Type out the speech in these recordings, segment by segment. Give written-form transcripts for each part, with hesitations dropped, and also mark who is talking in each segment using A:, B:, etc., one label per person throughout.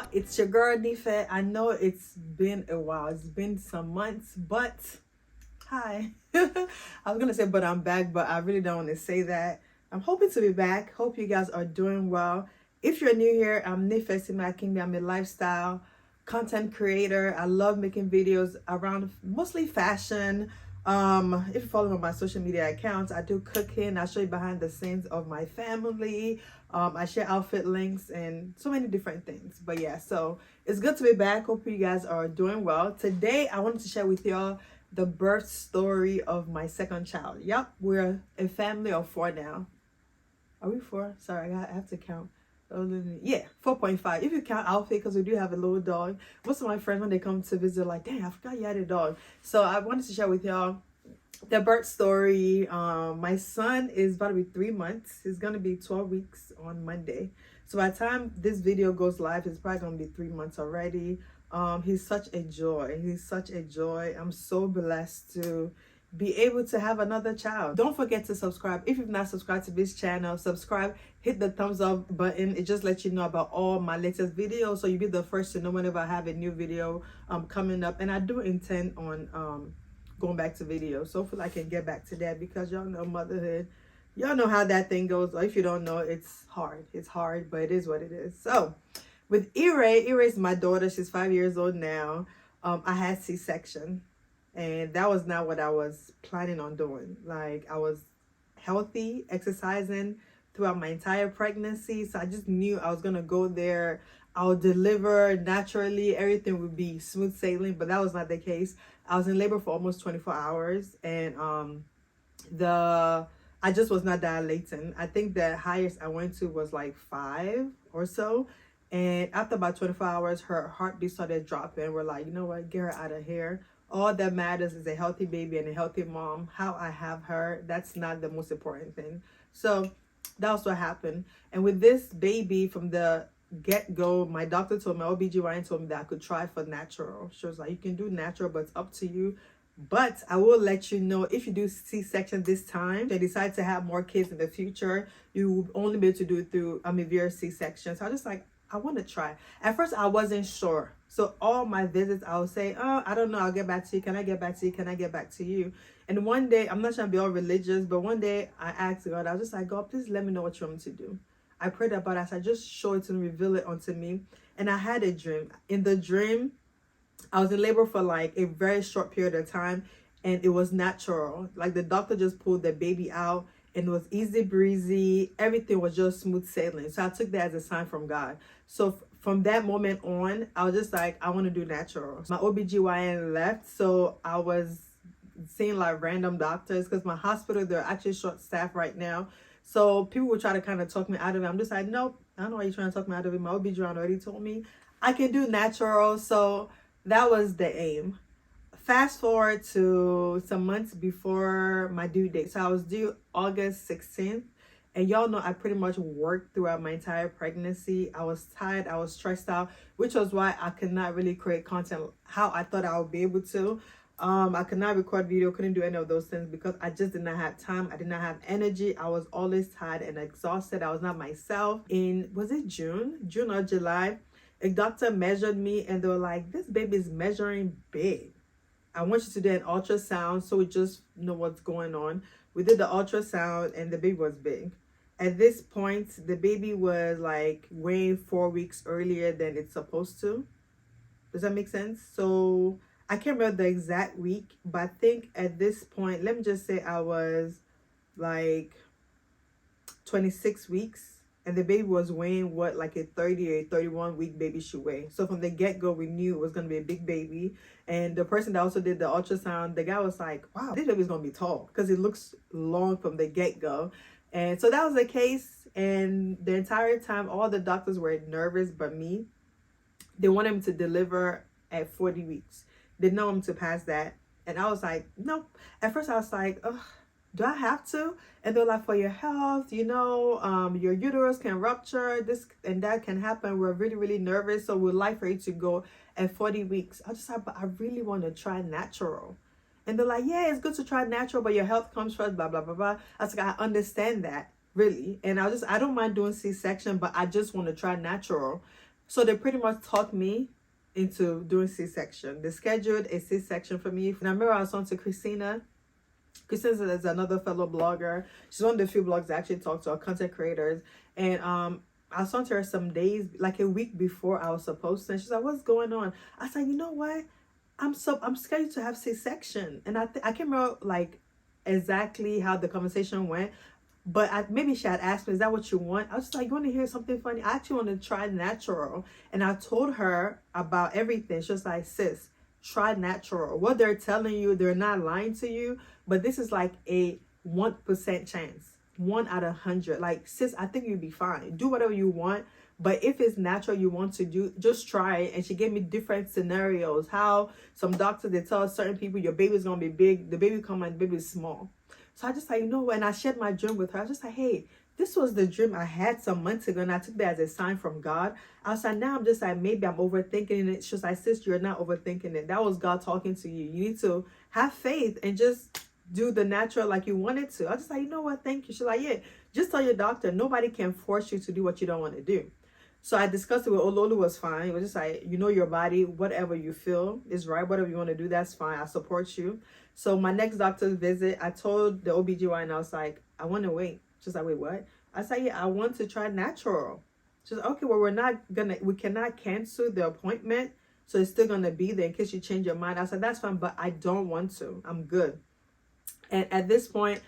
A: y'all, it's your girl Nife. I know it's been a while, it's been some months, but hi. I was gonna say but I'm back, but I really don't want to say that. I'm hoping to be back. Hope you guys are doing well. If you're new here, I'm Nife Simakingbe. I'm a lifestyle content creator. I love making videos around mostly fashion. If you follow me on my social media accounts, I do cooking. I show you behind the scenes of my family. I share outfit links and so many different things. But yeah, so it's good to be back. Hope you guys are doing well. Today, I wanted to share with y'all the birth story of my second child. Yep, we're a family of 4 now. Are we 4? Sorry, I have to count. Yeah, 4.5. If you count Alfie, because we do have a little dog. Most of my friends, when they come to visit, are like, dang, I forgot you had a dog. So I wanted to share with y'all the birth story. My son is about to be 3 months. He's gonna be 12 weeks on Monday. So by the time this video goes live, it's probably gonna be 3 months already. He's such a joy. He's such a joy. I'm so blessed to be able to have another child. Don't forget to subscribe. If you've not subscribed to this channel, subscribe, hit the thumbs up button. It just lets you know about all my latest videos, so you'll be the first to know whenever I have a new video coming up. And I do intend on going back to videos, so hopefully I can get back to that, because y'all know motherhood, y'all know how that thing goes. Or if you don't know, it's hard, but it is what it is. So with Ire is my daughter. She's 5 years old now. I had C-section, and that was not what I was planning on doing. Like, I was healthy, exercising throughout my entire pregnancy, so I just knew I was gonna go there, I'll deliver naturally, everything would be smooth sailing. But that was not the case. I was in labor for almost 24 hours, and I just was not dilating. I think the highest I went to was like 5 or so. And after about 24 hours, her heartbeat started dropping. We're like, you know what, get her out of here. All that matters is a healthy baby and a healthy mom. How I have her, that's not the most important thing. So that was what happened. And with this baby, from the get-go, my doctor told me, OBGYN told me that I could try for natural. She was like, you can do natural, but it's up to you. But I will let you know, if you do C-section this time, they decide to have more kids in the future, you will only be able to do it through via C-section. So I just like, I want to try. At first, I wasn't sure. So all my visits, I would say, oh, I don't know, I'll get back to you. Can I get back to you? Can I get back to you? And one day, I'm not trying to be all religious, but one day I asked God, I was just like, God, please let me know what you want me to do. I prayed about it. I said, just show it to me, reveal it unto me. And I had a dream. In the dream, I was in labor for like a very short period of time, and it was natural. Like, the doctor just pulled the baby out, and it was easy breezy. Everything was just smooth sailing. So I took that as a sign from God. So from that moment on, I was just like, I want to do natural. My OBGYN left, so I was seeing like random doctors, because my hospital, they're actually short staffed right now. So people would try to kind of talk me out of it. I'm just like, nope, I don't know why you're trying to talk me out of it. My OBGYN already told me I can do natural. So that was the aim. Fast forward to some months before my due date. So I was due August 16th. And y'all know I pretty much worked throughout my entire pregnancy. I was tired, I was stressed out, which was why I could not really create content how I thought I would be able to. I could not record video, couldn't do any of those things, because I just did not have time. I did not have energy. I was always tired and exhausted. I was not myself. Was it June or July? A doctor measured me, and they were like, this baby is measuring big. I want you to do an ultrasound so we just know what's going on. We did the ultrasound, and the baby was big. At this point, the baby was like weighing 4 weeks earlier than it's supposed to. Does that make sense? So I can't remember the exact week, but I think at this point, let me just say I was like 26 weeks. And the baby was weighing what, like a 30 or a 31 week baby should weigh. So from the get-go, we knew it was going to be a big baby. And the person that also did the ultrasound, the guy was like, wow, this baby's going to be tall, because it looks long from the get-go. And so that was the case. And the entire time, all the doctors were nervous but me. They wanted him to deliver at 40 weeks. They didn't want him to pass that. And I was like, nope. At first I was like, ugh, do I have to? And they're like, for your health, you know, your uterus can rupture, this and that can happen. We're really, really nervous. So we'd like for you to go at 40 weeks. I just like, but I really want to try natural. And they're like, yeah, it's good to try natural, but your health comes first, blah, blah, blah, blah. I was like, I understand that, really. And I don't mind doing C-section, but I just want to try natural. So they pretty much talked me into doing C-section. They scheduled a C-section for me. And I remember I was on to Christina. Christina is another fellow blogger. She's one of the few blogs that actually talk to our content creators. And I was on to her some days, like a week before I was supposed to. And she's like, what's going on? I said, you know what? I'm scheduled to have C-section. And I can't remember like exactly how the conversation went. But maybe she had asked me, is that what you want? I was just like, you want to hear something funny? I actually want to try natural. And I told her about everything. She was like, sis, try natural. What they're telling you, they're not lying to you. But this is like a 1% chance. 1 out of 100. Like, sis, I think you'll be fine. Do whatever you want. But if it's natural you want to do, just try it. And she gave me different scenarios. How some doctors, they tell certain people, your baby's going to be big. The baby come and the baby is small. So I just like, you know, when I shared my dream with her, I was just like, hey, this was the dream I had some months ago. And I took that as a sign from God. I was like, now I'm just like, maybe I'm overthinking it. She was like, sis, you're not overthinking it. That was God talking to you. You need to have faith and just do the natural like you wanted to. I was just like, you know what? Thank you. She's like, yeah, just tell your doctor. Nobody can force you to do what you don't want to do. So I discussed it with Ololu, was fine. It was just like, you know your body, whatever you feel is right, whatever you want to do, that's fine. I support you. So my next doctor's visit, I told the OBGYN, and I was like, I want to wait. She's like, wait, what? I said, yeah, I want to try natural. She's like, okay, well, we cannot cancel the appointment. So it's still going to be there in case you change your mind. I said, that's fine, but I don't want to. I'm good. And at this point,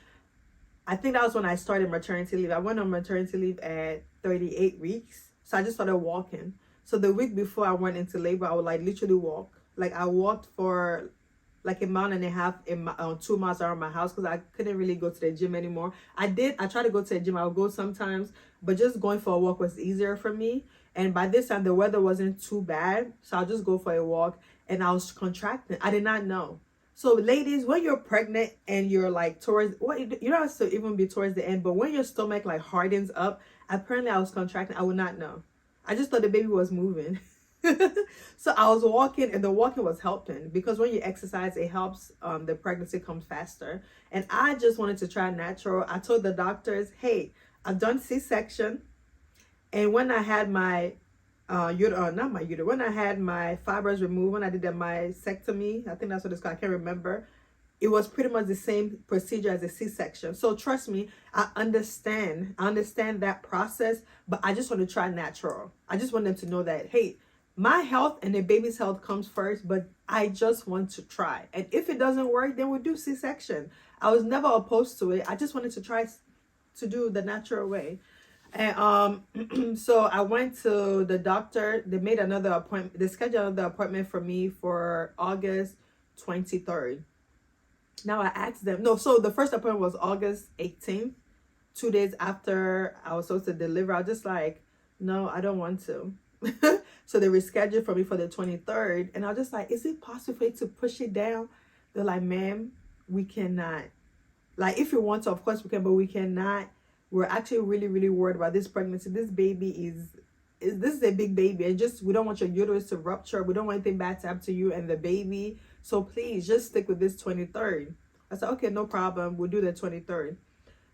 A: I think that was when I started maternity leave. I went on maternity leave at 38 weeks. So I just started walking. So the week before I went into labor, I would like literally walk. Like I walked for like a mile and a half, 2 miles around my house because I couldn't really go to the gym anymore. I tried to go to the gym. I would go sometimes, but just going for a walk was easier for me. And by this time, the weather wasn't too bad. So I'll just go for a walk and I was contracting. I did not know. So ladies, when you're pregnant and you're like towards, well, you don't have to even be towards the end, but when your stomach like hardens up, apparently I was contracting. I would not know. I just thought the baby was moving. So I was walking and the walking was helping because when you exercise, it helps the pregnancy come faster. And I just wanted to try natural. I told the doctors, hey, I've done C-section. And when I had my when I had my fibers removed, when I did the mastectomy, I think that's what it's called, I can't remember. It was pretty much the same procedure as a C-section. So trust me, I understand that process, but I just want to try natural. I just want them to know that, hey, my health and the baby's health comes first, but I just want to try. And if it doesn't work, then we'll do C-section. I was never opposed to it. I just wanted to try to do the natural way. And so I went to the doctor. They made another appointment. They scheduled another appointment for me for August 23rd. Now I asked them. No, so the first appointment was August 18th, 2 days after I was supposed to deliver. I was just like, no, I don't want to. So they rescheduled for me for the 23rd. And I was just like, is it possible for you to push it down? They're like, ma'am, we cannot. Like, if you want to, of course we can, but we cannot. We're actually really, really worried about this pregnancy. This baby this is a big baby. And just, we don't want your uterus to rupture. We don't want anything bad to happen to you and the baby. So please just stick with this 23rd. I said, okay, no problem. We'll do the 23rd.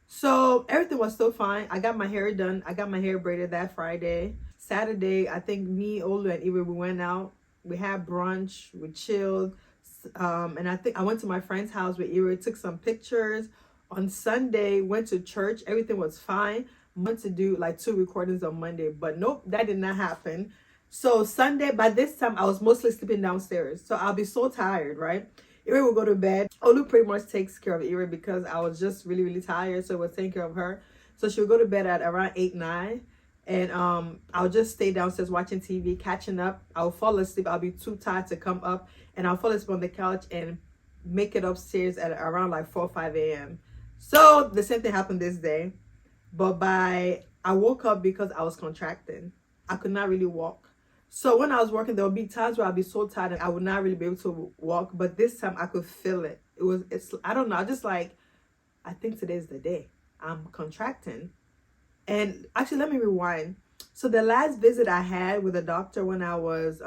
A: So everything was still fine. I got my hair done. I got my hair braided that Friday. Saturday, I think me, Olu, and Iwe, we went out. We had brunch. We chilled. And I think I went to my friend's house with Iwe, took some pictures. On Sunday, went to church. Everything was fine. Meant to do like 2 recordings on Monday, but nope, that did not happen. So Sunday, by this time, I was mostly sleeping downstairs. So I'll be so tired, right? Iri will go to bed. Olu pretty much takes care of Iri because I was just really, really tired. So I was taking care of her. So she'll go to bed at around 8, 9. And I'll just stay downstairs watching TV, catching up. I'll fall asleep. I'll be too tired to come up. And I'll fall asleep on the couch and make it upstairs at around like 4 or 5 a.m. So the same thing happened this day. But I woke up because I was contracting. I could not really walk. So when I was working, there would be times where I'd be so tired and I would not really be able to walk. But this time I could feel it. I don't know. I just like, I think today's the day. I'm contracting. And actually, let me rewind. So the last visit I had with a doctor when I was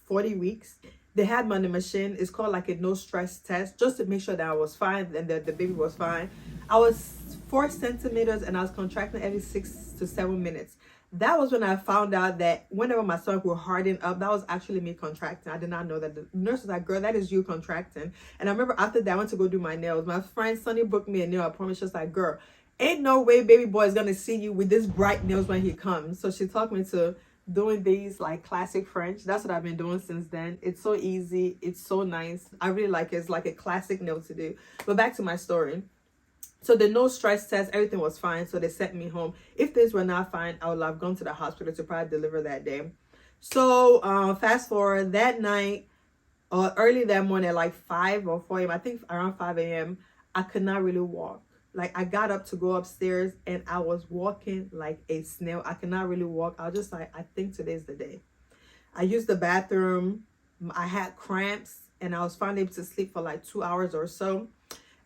A: 40 weeks, they had me on the machine. It's called like a no stress test, just to make sure that I was fine and that the baby was fine. I was 4 centimeters and I was contracting every 6 to 7 minutes. That was when I found out that whenever my stomach would harden up, that was actually me contracting. I did not know that. The nurse was like, girl, that is you contracting. And I remember after that, I went to go do my nails. My friend Sunny booked me a nail appointment. She was like, girl, ain't no way baby boy is going to see you with this bright nails when he comes. So she taught me to doing these like classic French. That's what I've been doing since then. It's so easy. It's so nice. I really like it. It's like a classic nail to do. But back to my story. So the no stress test, everything was fine. So they sent me home. If things were not fine, I would have gone to the hospital to probably deliver that day. So fast forward that night, or early that morning, like 5 or 4 a.m., I think around 5 a.m., I could not really walk. Like I got up to go upstairs and I was walking like a snail. I could not really walk. I was just like, I think today's the day. I used the bathroom. I had cramps and I was finally able to sleep for like 2 hours or so.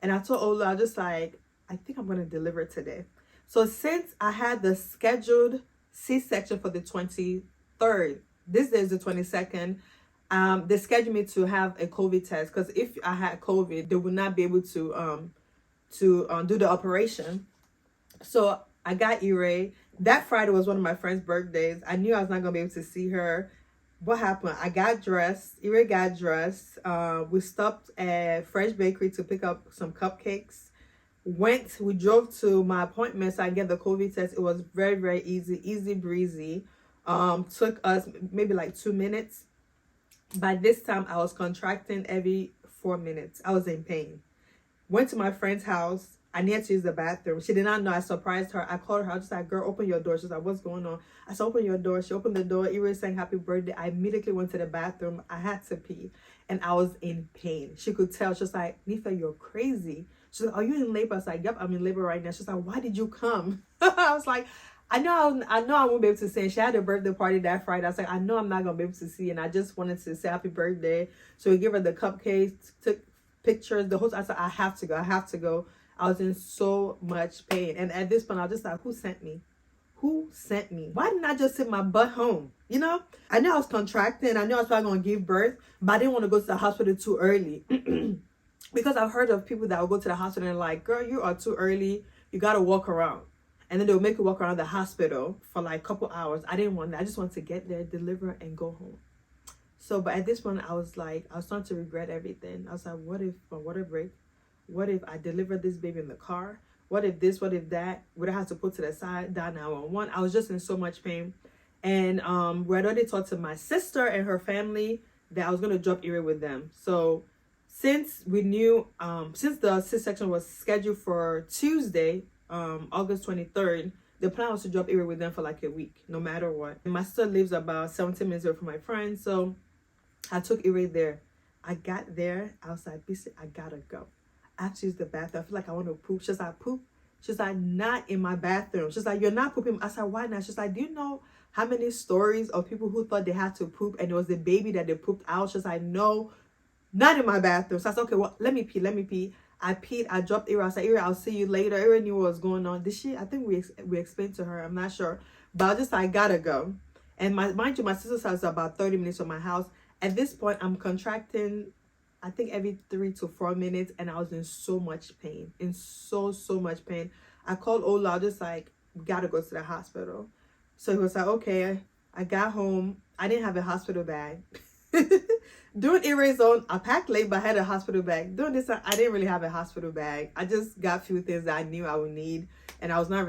A: And I told Ola, I was just like, I think I'm going to deliver today. So since I had the scheduled C-section for the 23rd, this day is the 22nd, they scheduled me to have a COVID test. Because if I had COVID, they would not be able to do the operation. So I got Ire. That Friday was one of my friend's birthdays. I knew I was not going to be able to see her. What happened? I got dressed. Ire got dressed. We stopped at Fresh Bakery to pick up some cupcakes. We drove to my appointment so I get the COVID test. It was very, very easy breezy. Took us maybe like 2 minutes. By this time, I was contracting every 4 minutes. I was in pain. Went to my friend's house. I needed to use the bathroom. She did not know. I surprised her. I called her. I was just like, girl, open your door. She's like, what's going on? I said, open your door. She opened the door. Ira sang happy birthday. I immediately went to the bathroom. I had to pee. And I was in pain. She could tell. She was like, Nifa, you're crazy. She's like, are you in labor? I was like, yep, I'm in labor right now. She's like, why did you come? I was like, I know I won't be able to see. She had a birthday party that Friday. I was like, I know I'm not going to be able to see. And I just wanted to say happy birthday. So we gave her the cupcakes, took pictures. The whole I said, I have to go. I was in so much pain. And at this point, I was just like, who sent me? Why didn't I just sit my butt home? You know, I knew I was contracting. I knew I was probably going to give birth, but I didn't want to go to the hospital too early. Because I've heard of people that will go to the hospital and like, girl, you are too early. You got to walk around. And then they'll make you walk around the hospital for like a couple hours. I didn't want that. I just wanted to get there, deliver, and go home. So, but at this point, I was starting to regret everything. I was like, what if my water break? What if I deliver this baby in the car? What if this? What if that? Would I have to put to the side, dial 911? I was just in so much pain. And we had already talked to my sister and her family that I was going to drop Ira with them. So since we knew, since the C-section was scheduled for Tuesday, August 23rd, the plan was to drop Ira with them for like a week, no matter what. And my sister lives about 17 minutes away from my friend. So I took Ira there. I got there. I was like, I gotta go. I have to use the bathroom. I feel like I want to poop. She's like, poop? She's like, not in my bathroom. She's like, you're not pooping. I said, why not? She's like, do you know how many stories of people who thought they had to poop and it was the baby that they pooped out? She's like, no, not in my bathroom. So I said, okay, well, let me pee. I peed. I dropped Ira. I said, Ira, I'll see you later. Ira knew what was going on. Did she? I think we explained to her. I'm not sure. But I was just like, I gotta go. And mind you, my sister's house is about 30 minutes from my house. At this point, I'm contracting, I think every 3 to 4 minutes. And I was in so much pain. In so much pain. I called Ola. I was just like, we gotta go to the hospital. So he was like, okay. I got home. I didn't have a hospital bag. Doing Ira's on, I packed late, but I had a hospital bag. Doing this, I didn't really have a hospital bag. I just got a few things that I knew I would need, and I was not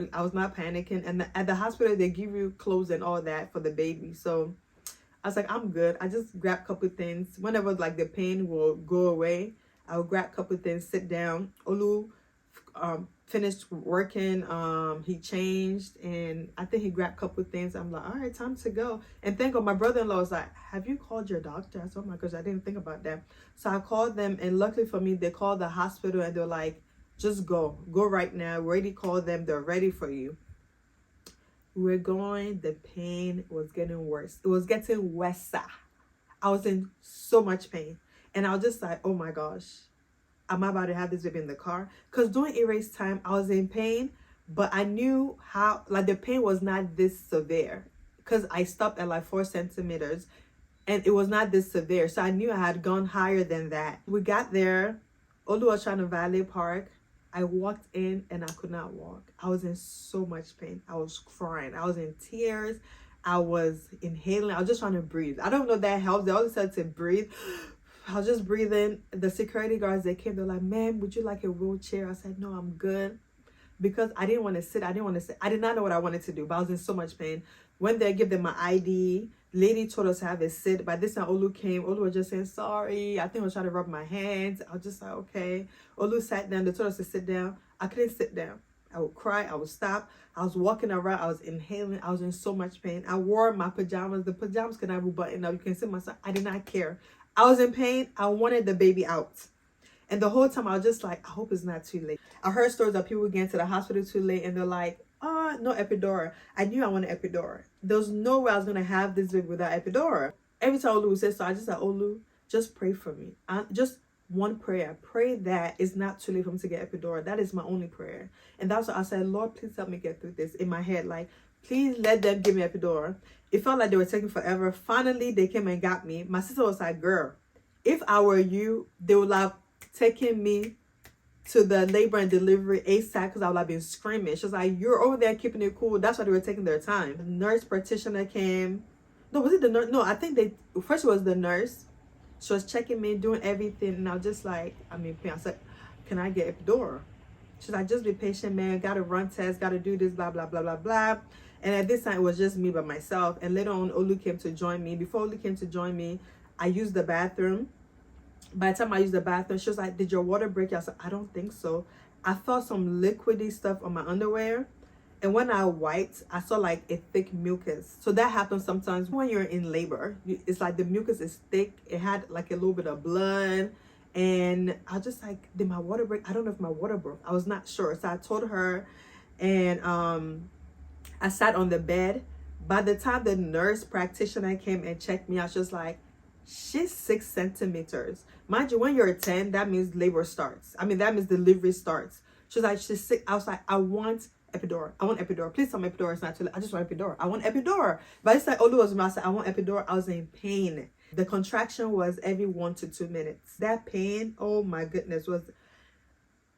A: panicking. And at the hospital, they give you clothes and all that for the baby. So I was like, I'm good. I just grabbed a couple things. Whenever like the pain will go away, I will grab a couple things, sit down. Olu finished working. He changed, and I think he grabbed a couple things. I'm like, all right, time to go. And thank God, my brother-in-law was like, have you called your doctor? I said, oh my gosh, I didn't think about that. So I called them, and luckily for me, they called the hospital, and they're like, just go right now. We already called them. They're ready for you. We're going. The pain was getting worse. It was getting worse. I was in so much pain, and I was just like, oh my gosh, am I about to have this baby in the car? Because during erase time, I was in pain, but I knew how, like, the pain was not this severe because I stopped at like 4 centimeters and it was not this severe. So I knew I had gone higher than that. We got there. Olu was trying to valet park. I walked in and I could not walk. I was in so much pain. I was crying. I was in tears. I was inhaling. I was just trying to breathe. I don't know if that helps. They always said to breathe. I was just breathing. The security guards, they came. They're like, "Ma'am, would you like a wheelchair?" I said, "No, I'm good." Because I didn't want to sit. I didn't want to sit. I did not know what I wanted to do, but I was in so much pain. When they give them my ID, lady told us to have a sit. By this time, Olu came. Olu was just saying, "Sorry." I think I was trying to rub my hands. I was just like, okay. Olu sat down. They told us to sit down. I couldn't sit down. I would cry. I would stop. I was walking around. I was inhaling. I was in so much pain. I wore my pajamas. The pajamas could not be buttoned up. You can see myself. I did not care. I was in pain. I wanted the baby out. And the whole time I was just like, I hope it's not too late. I heard stories of people getting to the hospital too late and they're like, oh, no epidural. I knew I wanted epidural. There was no way I was going to have this baby without epidural. Every time Olu said so, I just said, Olu, just pray for me. Just one prayer. Pray that it's not too late for me to get epidural. That is my only prayer. And that's what I said, Lord, please help me get through this. In my head, like, please let them give me epidural. It felt like they were taking forever. Finally, they came and got me. My sister was like, girl, if I were you, they would have taken me to the labor and delivery ASAP because I would have been screaming. She was like, you're over there keeping it cool. That's why they were taking their time. The nurse practitioner came. No, was it the nurse? No, I think first it was the nurse. She was checking me, doing everything. And I was just like, I said, can I get epidural? She's like, just be patient, man. Got to run tests, got to do this, blah, blah, blah, blah, blah. And at this time, it was just me by myself. And later on, Olu came to join me. Before Olu came to join me, I used the bathroom. By the time I used the bathroom, she was like, did your water break? I said, I don't think so. I felt some liquidy stuff on my underwear. And when I wiped, I saw like a thick mucus. So that happens sometimes when you're in labor. It's like the mucus is thick. It had like a little bit of blood. And I was just like, did my water break? I don't know if my water broke. I was not sure. So I told her and I sat on the bed. By the time the nurse practitioner came and checked me, I was just like, she's 6 centimeters. Mind you, when you're 10, that means labor starts. That means delivery starts. She was like, she's 6. I was like, I want epidural. I want epidural. Please tell me epidural is not too late. I just want epidural. I want epidural. But it's like, Olu was I said, I want epidural. I was in pain. The contraction was every 1 to 2 minutes. That pain, oh my goodness, was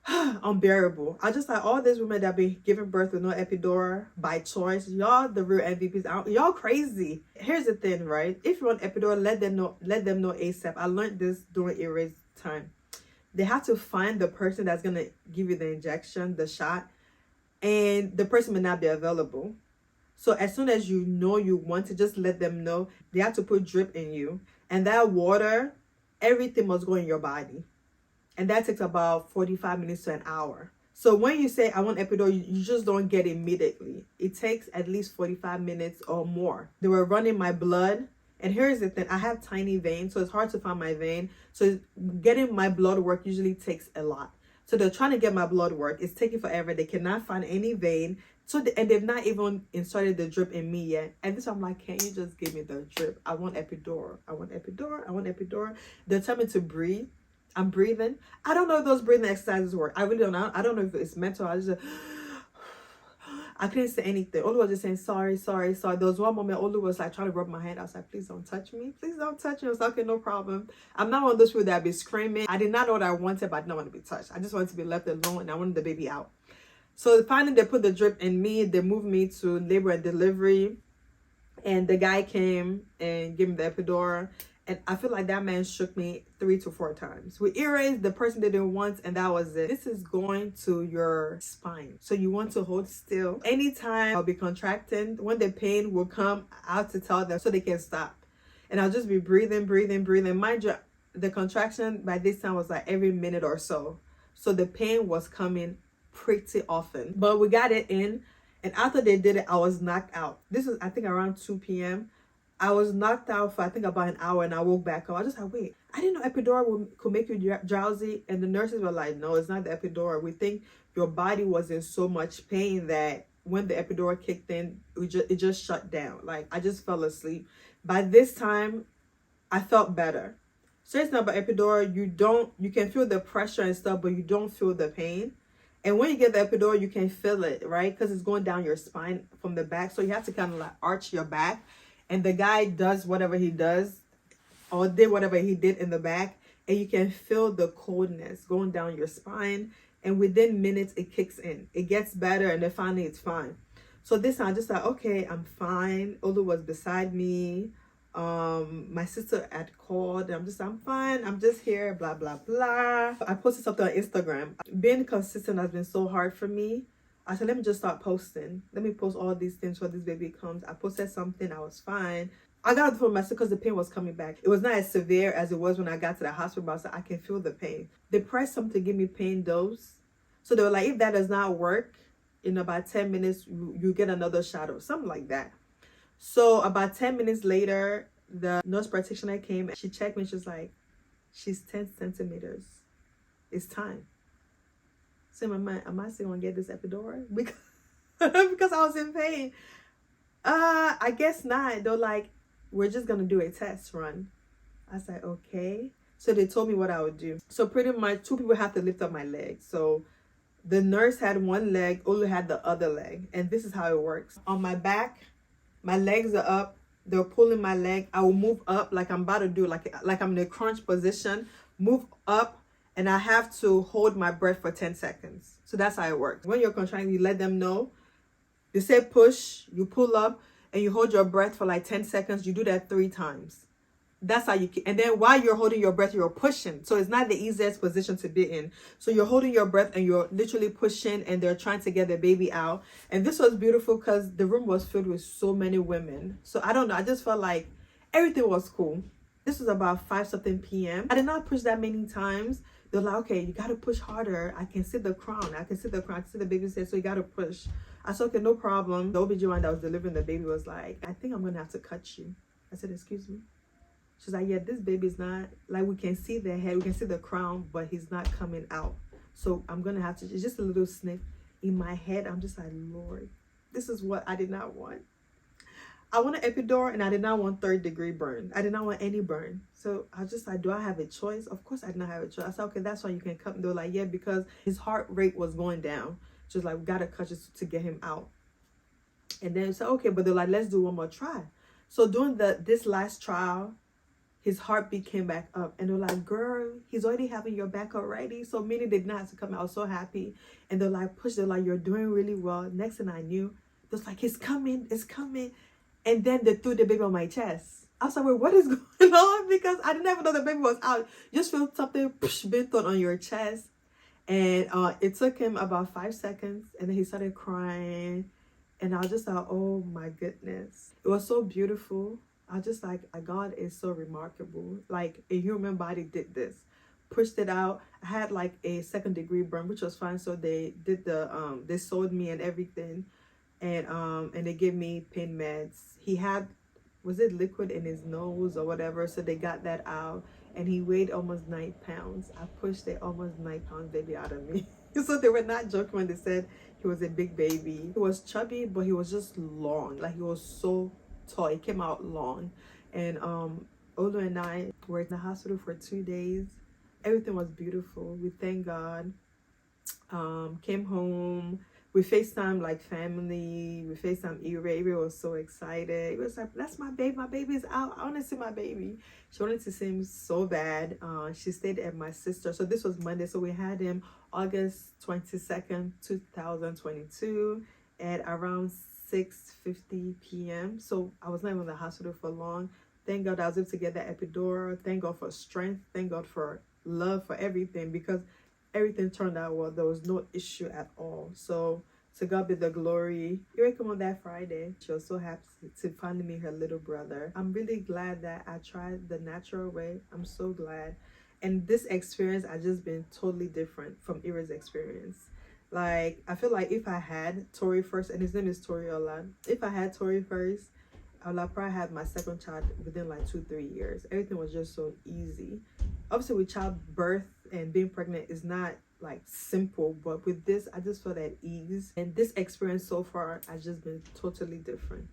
A: unbearable. I just like all these women that be giving birth with no epidural by choice. Y'all the real MVPs. Y'all crazy. Here's the thing, right? If you want epidural, let them know ASAP. I learned this during erase time. They have to find the person that's gonna give you the injection, the shot, and the person may not be available. So as soon as you know you want to, just let them know. They have to put drip in you, and that water, everything must go in your body. And that takes about 45 minutes to an hour. So when you say, I want epidural, you just don't get it immediately. It takes at least 45 minutes or more. They were running my blood. And here's the thing. I have tiny veins, so it's hard to find my vein. So getting my blood work usually takes a lot. So they're trying to get my blood work. It's taking forever. They cannot find any vein. And they've not even inserted the drip in me yet. And this I'm like, can you just give me the drip? I want epidural. I want epidural. I want epidural. They're telling me to breathe. I'm breathing. I don't know if those breathing exercises work. I really don't know. I don't know if it's mental. I couldn't say anything. Olu was just saying, sorry. There was one moment Olu was like trying to rub my hand. I was like, please don't touch me. Please don't touch me. I was like, okay, no problem. I'm not one of those people that be screaming. I did not know what I wanted, but I didn't want to be touched. I just wanted to be left alone and I wanted the baby out. So finally they put the drip in me. They moved me to labor and delivery. And the guy came and gave me the epidural. And I feel like that man shook me 3 to 4 times. With earache, the person didn't want, and that was it. This is going to your spine. So you want to hold still. Anytime I'll be contracting, when the pain will come, I have to tell them so they can stop. And I'll just be breathing. Mind you, the contraction by this time was like every minute or so. So the pain was coming pretty often. But we got it in. And after they did it, I was knocked out. This was, I think, around 2 p.m. I was knocked out for, I think, about an hour, and I woke back up. I was just like, wait, I didn't know epidural could make you drowsy. And the nurses were like, no, it's not the epidural. We think your body was in so much pain that when the epidural kicked in, it just shut down. Like, I just fell asleep. By this time, I felt better. So it's not about epidural. You can feel the pressure and stuff, but you don't feel the pain. And when you get the epidural, you can feel it, right? Because it's going down your spine from the back. So you have to kind of like arch your back. And the guy does whatever he does or did whatever he did in the back. And you can feel the coldness going down your spine. and within minutes it kicks in. It gets better, and then finally it's fine. So this time I just thought, okay, I'm fine. Olu was beside me. My sister had called, and I'm fine. I'm just here, blah, blah, blah. I posted something on Instagram. Being consistent has been so hard for me. I said, let me just start posting. Let me post all these things before this baby comes. I posted something. I was fine. I got it for myself because the pain was coming back. It was not as severe as it was when I got to the hospital, but I said, I can feel the pain. They pressed something to give me pain dose. So they were like, if that does not work, in about 10 minutes, you get another shot or something like that. So about 10 minutes later, the nurse practitioner came and she checked me. She was like, she's 10 centimeters. It's time. So in my mind, am I still gonna get this epidural? Because, because I was in pain. I guess not. They're like, we're just gonna do a test run. I said, okay. So they told me what I would do. So pretty much 2 people have to lift up my leg. So the nurse had one leg, Olu had the other leg. And this is how it works. On my back, my legs are up. They're pulling my leg. I will move up like I'm about to do, like I'm in a crunch position. Move up, and I have to hold my breath for 10 seconds. So that's how it works. When you're contracting, you let them know. They say push, you pull up, and you hold your breath for like 10 seconds. You do that 3 times. That's how you can. And then while you're holding your breath, you're pushing. So it's not the easiest position to be in. So you're holding your breath and you're literally pushing, and they're trying to get the baby out. And this was beautiful because the room was filled with so many women. So I don't know. I just felt like everything was cool. This was about 5-something p.m. I did not push that many times. They're like, okay, you got to push harder. I can see the crown. I can see the crown. I can see the baby's head. So you got to push. I said, okay, no problem. The OB/GYN that was delivering the baby was like, I think I'm going to have to cut you. I said, excuse me? She's like, yeah, this baby's not, like, we can see the head, we can see the crown, but he's not coming out. So I'm going to have to, it's just a little snip in my head. I'm just like, Lord, this is what I did not want. I want an epidural, and I did not want 3rd-degree burn. I did not want any burn. So I was just like, do I have a choice? Of course I did not have a choice. I said, okay, that's why you can cut. And they're like, yeah, because his heart rate was going down. She was like, we got to cut just to get him out. And then I said, okay, but they're like, let's do one more try. So doing this last trial, his heartbeat came back up, and they're like, girl, he's already having your back already. So meaning they did not have to come out. I was so happy. And they're like, push. They're like, you're doing really well. Next thing I knew, they're like, it's coming, it's coming. And then they threw the baby on my chest. I was like, wait, what is going on? Because I didn't even know the baby was out. Just feel something being thrown on your chest. And it took him about 5 seconds, and then he started crying. And I was just like, oh my goodness. It was so beautiful. I was just like, God is so remarkable. Like, a human body did this. Pushed it out. I had like a 2nd-degree burn, which was fine. So they did they sewed me and everything. And they gave me pain meds. He had, was it liquid in his nose or whatever? So they got that out. And he weighed almost 9 pounds. I pushed the almost 9 pounds baby out of me. So they were not joking when they said he was a big baby. He was chubby, but he was just long. Like, he was so tall. He came out long. And Olu and I were in the hospital for 2 days. Everything was beautiful. We thank God. Came home. We FaceTime like family. We FaceTime Ira. Ira was so excited. It was like, that's my baby. My baby's out. I want to see my baby. She wanted to see him so bad. She stayed at my sister. So this was Monday. So we had him August 22nd, 2022 at around 6:50 p.m. So I was not even in the hospital for long. Thank God I was able to get that epidural. Thank God for strength. Thank God for love, for everything, because everything turned out well. There was no issue at all. So to God be the glory. Here came on that Friday. She was so happy to finally meet her little brother. I'm really glad that I tried the natural way. I'm so glad. And this experience has just been totally different from Ira's experience. Like, I feel like if I had Tori first, and his name is Toriola, if I had Tori first, I would have probably had my 2nd child within like 2-3 years. Everything was just so easy. Obviously, with childbirth and being pregnant is not like simple, but with this, I just felt at ease. And this experience so far has just been totally different.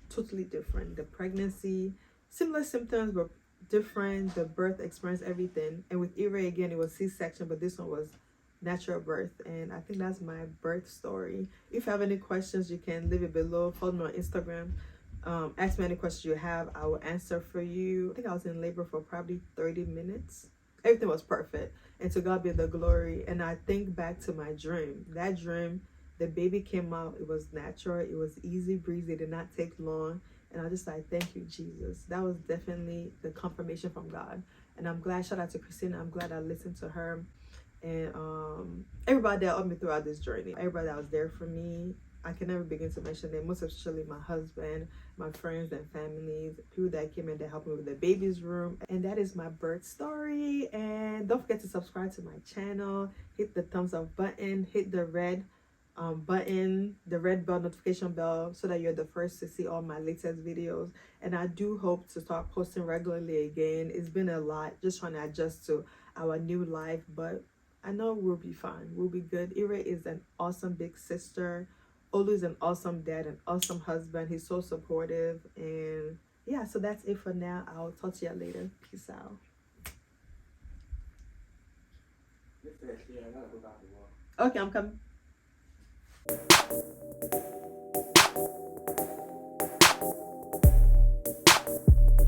A: Totally different. The pregnancy, similar symptoms, but different. The birth experience, everything. And with Ira, again, it was C-section, but this one was natural birth. And I think that's my birth story. If you have any questions, you can leave it below. Follow me on Instagram. Ask me any questions you have. I will answer for you. I think I was in labor for probably 30 minutes. Everything was perfect. And to God be the glory. And I think back to my dream. That dream, the baby came out. It was natural. It was easy breezy. It did not take long. And I was just like, thank you, Jesus. That was definitely the confirmation from God. And I'm glad, shout out to Christina. I'm glad I listened to her. And everybody that helped me throughout this journey. Everybody that was there for me. I can never begin to mention them, most especially my husband, my friends and families, people that came in to help me with the baby's room. And that is my birth story. And don't forget to subscribe to my channel, hit the thumbs up button, hit the red button, the red bell notification bell, so that you're the first to see all my latest videos. And I do hope to start posting regularly again. It's been a lot just trying to adjust to our new life, but I know we'll be fine. We'll be good. Ira is an awesome big sister. Olu is an awesome dad, an awesome husband. He's so supportive. And yeah, so that's it for now. I'll talk to you later. Peace out. Okay, I'm coming.